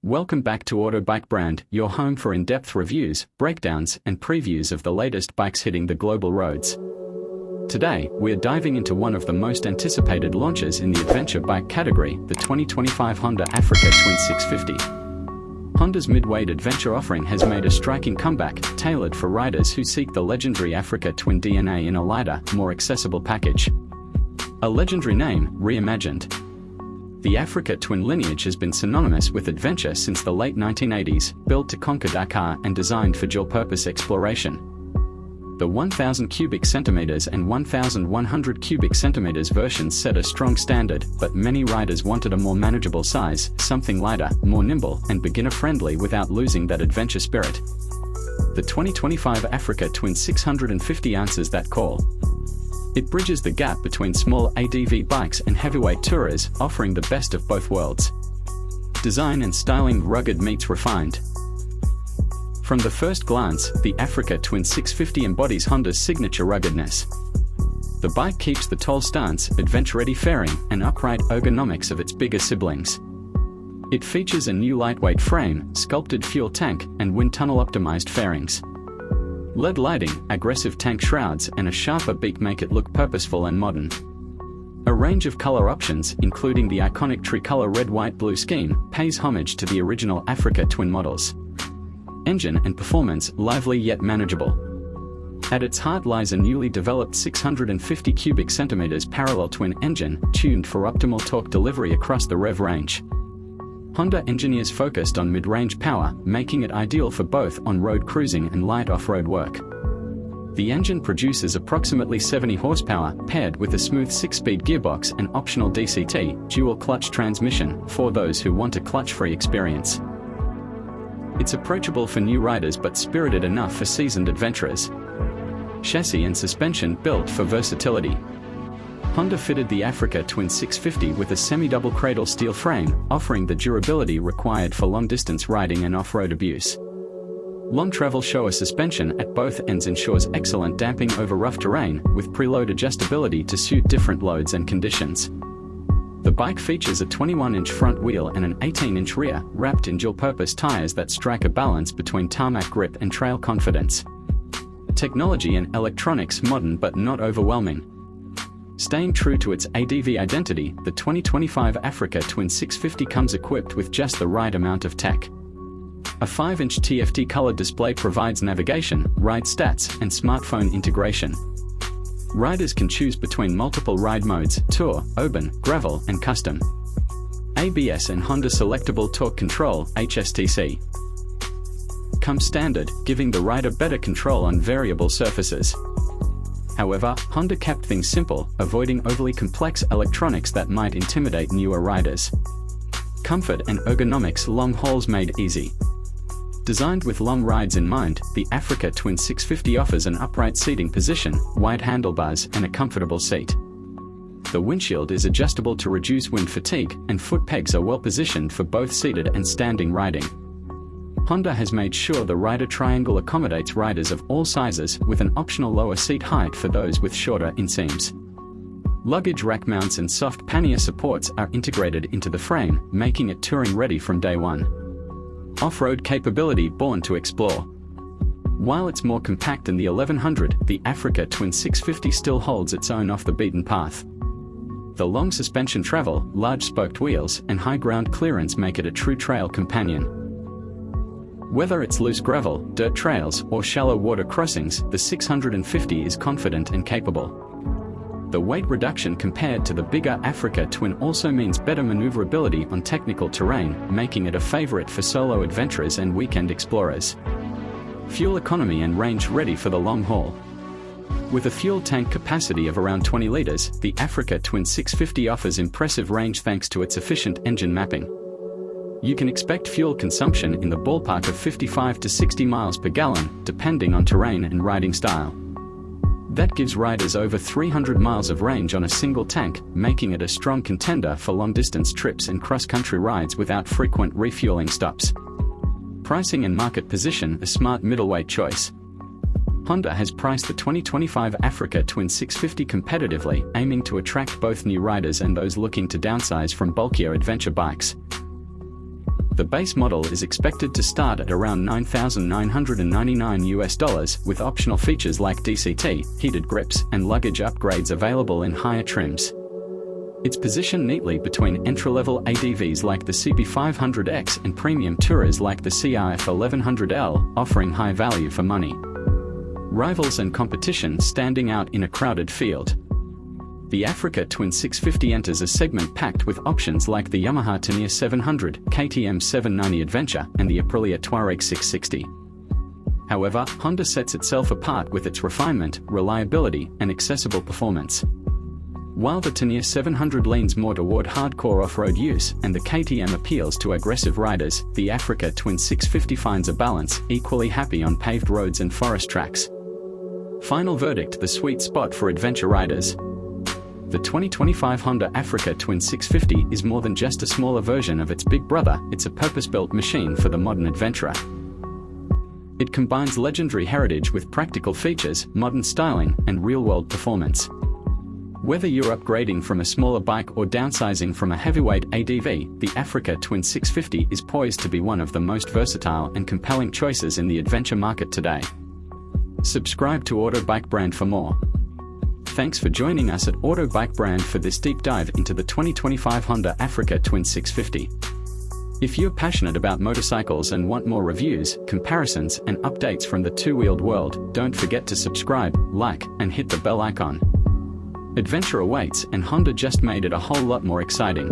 Welcome back to Auto Bike Brand, your home for in-depth reviews, breakdowns, and previews of the latest bikes hitting the global roads. Today, we're diving into one of the most anticipated launches in the adventure bike category, the 2025 Honda Africa Twin 650. Honda's midweight adventure offering has made a striking comeback, tailored for riders who seek the legendary Africa Twin DNA in a lighter, more accessible package. A legendary name, reimagined. The Africa Twin lineage has been synonymous with adventure since the late 1980s, built to conquer Dakar and designed for dual-purpose exploration. The 1,000 cubic centimeters and 1,100 cubic centimeters versions set a strong standard, but many riders wanted a more manageable size, something lighter, more nimble, and beginner-friendly without losing that adventure spirit. The 2025 Africa Twin 650 answers that call. It bridges the gap between small ADV bikes and heavyweight tourers, offering the best of both worlds. Design and styling rugged meets refined. From the first glance, the Africa Twin 650 embodies Honda's signature ruggedness. The bike keeps the tall stance, adventure-ready fairing, and upright ergonomics of its bigger siblings. It features a new lightweight frame, sculpted fuel tank, and wind tunnel-optimized fairings. LED lighting, aggressive tank shrouds, and a sharper beak make it look purposeful and modern. A range of color options, including the iconic tricolor red-white-blue scheme, pays homage to the original Africa Twin models. Engine and performance, lively yet manageable. At its heart lies a newly developed 650 cubic centimeters parallel twin engine, tuned for optimal torque delivery across the rev range. Honda engineers focused on mid-range power, making it ideal for both on-road cruising and light off-road work. The engine produces approximately 70 horsepower, paired with a smooth 6-speed gearbox and optional DCT, dual-clutch transmission, for those who want a clutch-free experience. It's approachable for new riders but spirited enough for seasoned adventurers. Chassis and suspension built for versatility. Honda fitted the Africa Twin 650 with a semi-double cradle steel frame, offering the durability required for long-distance riding and off-road abuse. Long travel shower suspension at both ends ensures excellent damping over rough terrain, with preload adjustability to suit different loads and conditions. The bike features a 21-inch front wheel and an 18-inch rear, wrapped in dual-purpose tires that strike a balance between tarmac grip and trail confidence. Technology and electronics modern but not overwhelming. Staying true to its ADV identity, the 2025 Africa Twin 650 comes equipped with just the right amount of tech. A 5-inch TFT color display provides navigation, ride stats, and smartphone integration. Riders can choose between multiple ride modes: Tour, Urban, Gravel, and Custom. ABS and Honda Selectable Torque Control (HSTC) come standard, giving the rider better control on variable surfaces. However, Honda kept things simple, avoiding overly complex electronics that might intimidate newer riders. Comfort and ergonomics, long hauls made easy. Designed with long rides in mind, the Africa Twin 650 offers an upright seating position, wide handlebars, and a comfortable seat. The windshield is adjustable to reduce wind fatigue, and foot pegs are well positioned for both seated and standing riding. Honda has made sure the rider triangle accommodates riders of all sizes, with an optional lower seat height for those with shorter inseams. Luggage rack mounts and soft pannier supports are integrated into the frame, making it touring ready from day one. Off-road capability born to explore. While it's more compact than the 1100, the Africa Twin 650 still holds its own off the beaten path. The long suspension travel, large spoked wheels, and high ground clearance make it a true trail companion. Whether it's loose gravel, dirt trails, or shallow water crossings, the 650 is confident and capable. The weight reduction compared to the bigger Africa Twin also means better maneuverability on technical terrain, making it a favorite for solo adventurers and weekend explorers. Fuel economy and range ready for the long haul. With a fuel tank capacity of around 20 liters, the Africa Twin 650 offers impressive range thanks to its efficient engine mapping. You can expect fuel consumption in the ballpark of 55 to 60 miles per gallon, depending on terrain and riding style. That gives riders over 300 miles of range on a single tank, making it a strong contender for long-distance trips and cross-country rides without frequent refueling stops. Pricing and market position, a smart middleweight choice. Honda has priced the 2025 Africa Twin 650 competitively, aiming to attract both new riders and those looking to downsize from bulkier adventure bikes. The base model is expected to start at around $9,999 with optional features like DCT, heated grips, and luggage upgrades available in higher trims. It's positioned neatly between entry-level ADVs like the CB500X and premium tourers like the CRF1100L, offering high value for money. Rivals and competition standing out in a crowded field. The Africa Twin 650 enters a segment packed with options like the Yamaha Ténéré 700, KTM 790 Adventure, and the Aprilia Touareg 660. However, Honda sets itself apart with its refinement, reliability, and accessible performance. While the Ténéré 700 leans more toward hardcore off-road use and the KTM appeals to aggressive riders, the Africa Twin 650 finds a balance, equally happy on paved roads and forest tracks. Final verdict: the sweet spot for adventure riders. The 2025 Honda Africa Twin 650 is more than just a smaller version of its big brother, it's a purpose-built machine for the modern adventurer. It combines legendary heritage with practical features, modern styling, and real-world performance. Whether you're upgrading from a smaller bike or downsizing from a heavyweight ADV, the Africa Twin 650 is poised to be one of the most versatile and compelling choices in the adventure market today. Subscribe to Auto Bike Brand for more. Thanks for joining us at Auto Bike Brand for this deep dive into the 2025 Honda Africa Twin 650. If you're passionate about motorcycles and want more reviews, comparisons, and updates from the two-wheeled world, don't forget to subscribe, like, and hit the bell icon. Adventure awaits, and Honda just made it a whole lot more exciting.